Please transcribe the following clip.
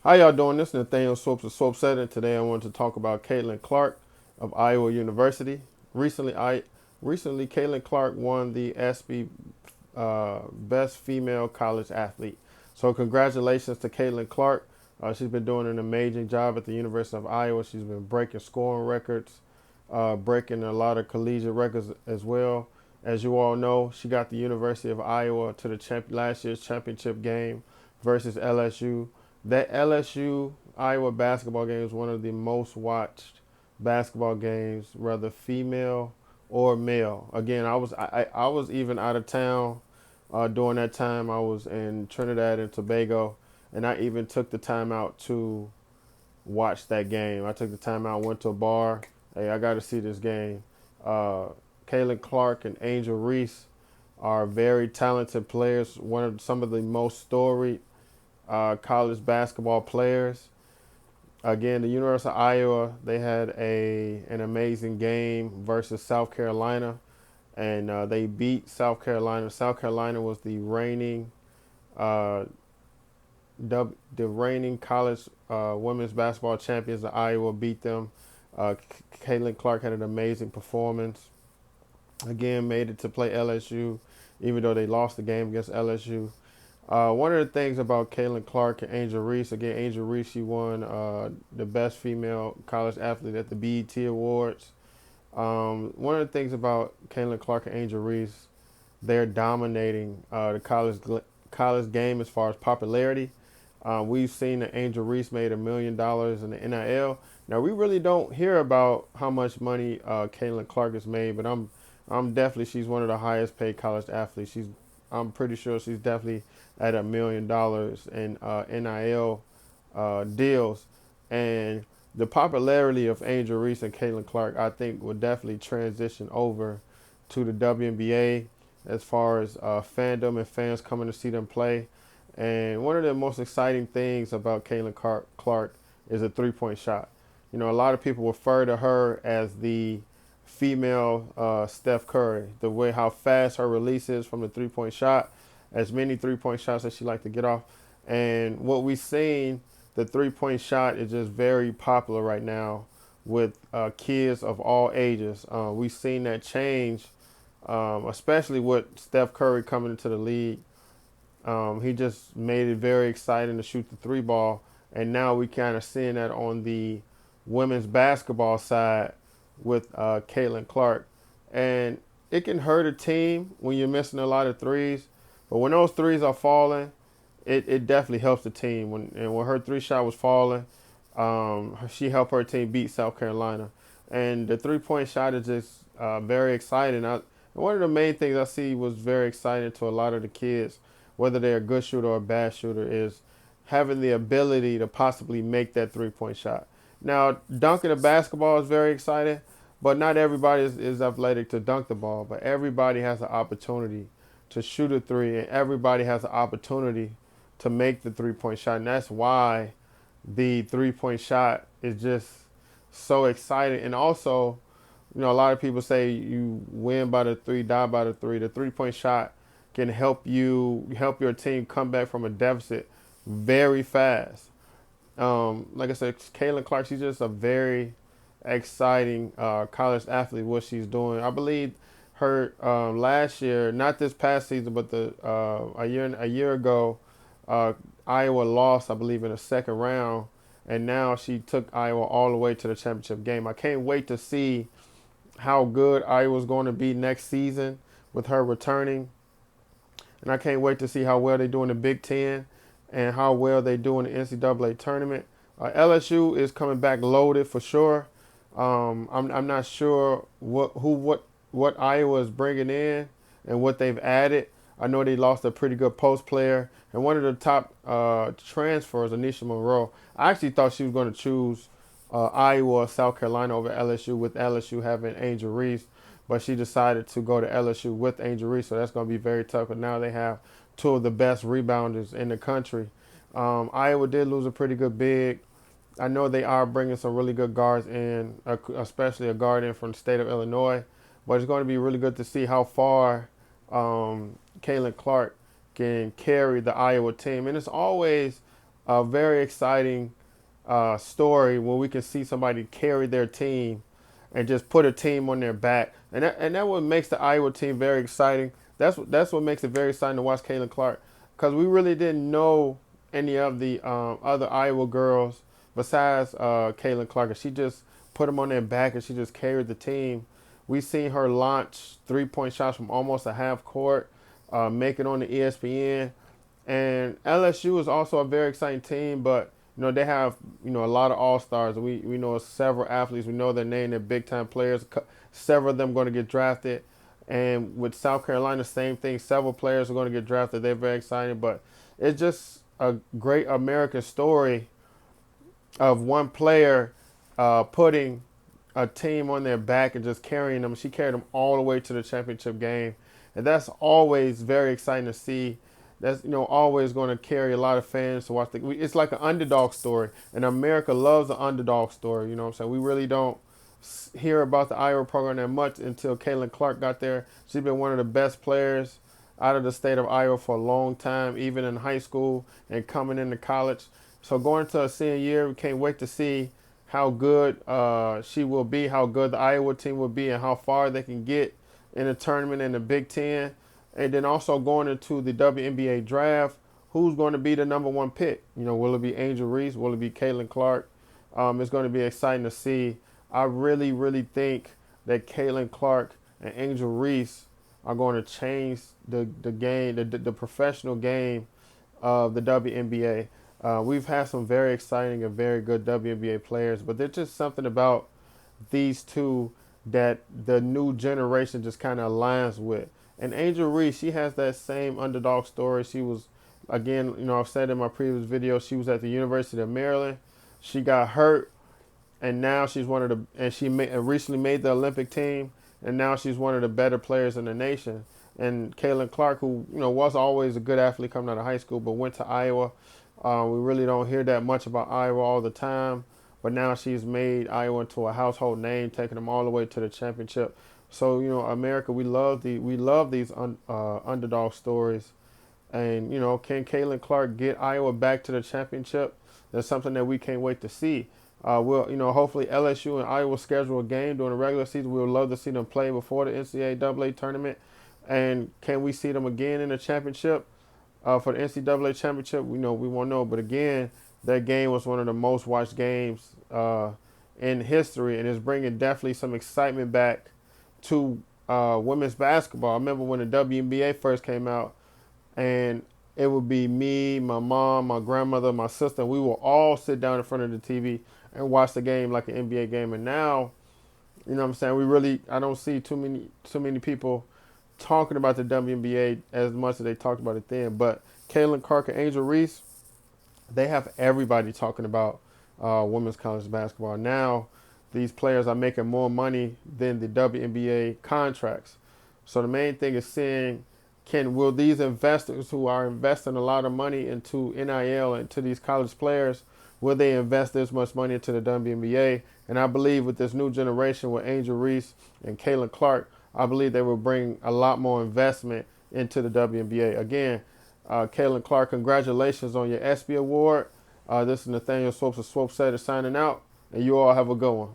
How y'all doing? This is Nathaniel Swopes of Swope Setting. Today I wanted to talk about Caitlin Clarke of Iowa University. Recently Caitlin Clarke won the ESPY Best Female College Athlete. So congratulations to Caitlin Clarke. She's been doing an amazing job at the University of Iowa. She's been breaking scoring records, breaking a lot of collegiate records as well. As you all know, she got the University of Iowa to the last year's championship game versus LSU. That LSU Iowa basketball game is one of the most watched basketball games, whether female or male. Again, I was even out of town during that time. I was in Trinidad and Tobago, and I even took the time out to watch that game. I took the time out, went to a bar. Hey, I got to see this game. Uh, Kaylin Clark and Angel Reese are very talented players. One of some of the most storied college basketball players. Again, the University of Iowa, they had an amazing game versus South Carolina, and they beat South Carolina. South Carolina was the uh, the reigning college women's basketball champions. Iowa beat them. Caitlin Clark had an amazing performance. Again, made it to play LSU, even though they lost the game against LSU. One of the things about Caitlin Clark and Angel Reese, again, Angel Reese, she won the best female college athlete at the BET Awards. One of the things about Caitlin Clark and Angel Reese, they're dominating the college game as far as popularity. We've seen that Angel Reese made $1 million in the NIL. Now we really don't hear about how much money Caitlin Clark has made, but I'm definitely she's one of the highest paid college athletes. I'm pretty sure she's definitely at $1 million in NIL deals, and the popularity of Angel Reese and Caitlin Clark, I think, will definitely transition over to the WNBA as far as fandom and fans coming to see them play. And one of the most exciting things about Caitlin Clark is a three-point shot. You know, a lot of people refer to her as the female Steph Curry, the way how fast her release is from the three-point shot, as many three-point shots as she like to get off. And what we've seen, the three-point shot is just very popular right now with kids of all ages. We've seen that change, especially with Steph Curry coming into the league. He just made it very exciting to shoot the three ball, and now we kind of seeing that on the women's basketball side with Caitlin Clark, and it can hurt a team when you're missing a lot of threes, but when those threes are falling, it definitely helps the team. When her three shot was falling, she helped her team beat South Carolina, and the 3-point shot is just very exciting. One of the main things I see was very exciting to a lot of the kids, whether they're a good shooter or a bad shooter, is having the ability to possibly make that 3-point shot. Now, dunking a basketball is very exciting, but not everybody is athletic to dunk the ball. But everybody has an opportunity to shoot a three, and everybody has an opportunity to make the 3-point shot. And that's why the 3-point shot is just so exciting. And also, you know, a lot of people say you win by the three, die by the three. The 3-point shot can help your team come back from a deficit very fast. Like I said, Caitlin Clark, she's just a very exciting college athlete. What she's doing, I believe, her last year, not this past season, but a year ago, uh, Iowa lost, I believe, in the second round, and now she took Iowa all the way to the championship game. I can't wait to see how good Iowa's going to be next season with her returning. And I can't wait to see how well they do in the Big Ten and how well they do in the NCAA tournament. LSU is coming back loaded for sure. I'm not sure what Iowa is bringing in and what they've added. I know they lost a pretty good post player and one of the top transfers, Anisha Monroe. I actually thought she was going to choose Iowa or South Carolina over LSU, with LSU having Angel Reese, but she decided to go to LSU with Angel Reese, so that's going to be very tough. But now they have two of the best rebounders in the country. Iowa did lose a pretty good big. I know they are bringing some really good guards in, especially a guard in from the state of Illinois. But it's going to be really good to see how far Caitlin Clark can carry the Iowa team. And it's always a very exciting story when we can see somebody carry their team and just put a team on their back, and that what makes the Iowa team very exciting. That's what makes it very exciting to watch Caitlin Clarke, because we really didn't know any of the other Iowa girls besides Caitlin Clarke. And she just put them on their back and she just carried the team. We seen her launch 3-point shots from almost a half court, make it on the ESPN. And LSU is also a very exciting team, but they have a lot of all stars. We know several athletes. We know their name. They're big time players. Several of them going to get drafted. And with South Carolina, same thing. Several players are going to get drafted. They're very exciting, but it's just a great American story of one player putting a team on their back and just carrying them. She carried them all the way to the championship game, and that's always very exciting to see. That's always going to carry a lot of fans to watch. It's like an underdog story, and America loves the underdog story. You know what I'm saying? We really don't hear about the Iowa program that much until Caitlin Clarke got there. She's been one of the best players out of the state of Iowa for a long time, even in high school and coming into college. So going to a senior year, we can't wait to see how good she will be, how good the Iowa team will be, and how far they can get in the tournament in the Big Ten. And then also going into the WNBA draft, who's going to be the number one pick? Will it be Angel Reese? Will it be Caitlin Clarke? It's going to be exciting to see. I really, really think that Caitlin Clarke and Angel Reese are going to change the game, the professional game of the WNBA. We've had some very exciting and very good WNBA players, but there's just something about these two that the new generation just kind of aligns with. And Angel Reese, she has that same underdog story. She was, again, I've said in my previous video, she was at the University of Maryland. She got hurt, and now she's recently made the Olympic team, and now she's one of the better players in the nation. And Caitlin Clarke, who was always a good athlete coming out of high school, but went to Iowa. We really don't hear that much about Iowa all the time, but now she's made Iowa into a household name, taking them all the way to the championship. So America, we love these underdog stories, and can Caitlin Clarke get Iowa back to the championship? That's something that we can't wait to see. Hopefully LSU and Iowa schedule a game during the regular season. We would love to see them play before the NCAA tournament, and can we see them again in the championship? For the NCAA championship, we won't know. But again, that game was one of the most watched games in history, and it's bringing definitely some excitement back to women's basketball. I remember when the WNBA first came out, and it would be me, my mom, my grandmother, my sister. We will all sit down in front of the TV and watch the game like an NBA game. And now, what I'm saying, I don't see too many people talking about the WNBA as much as they talked about it then. But Caitlin Clarke and Angel Reese, they have everybody talking about women's college basketball. Now, these players are making more money than the WNBA contracts. So the main thing is seeing, will these investors who are investing a lot of money into NIL and to these college players, will they invest this much money into the WNBA? And I believe with this new generation with Angel Reese and Caitlin Clarke, I believe they will bring a lot more investment into the WNBA. Again, Caitlin Clarke, congratulations on your ESPY award. This is Nathaniel Swopes of Swope Setter signing out, and you all have a good one.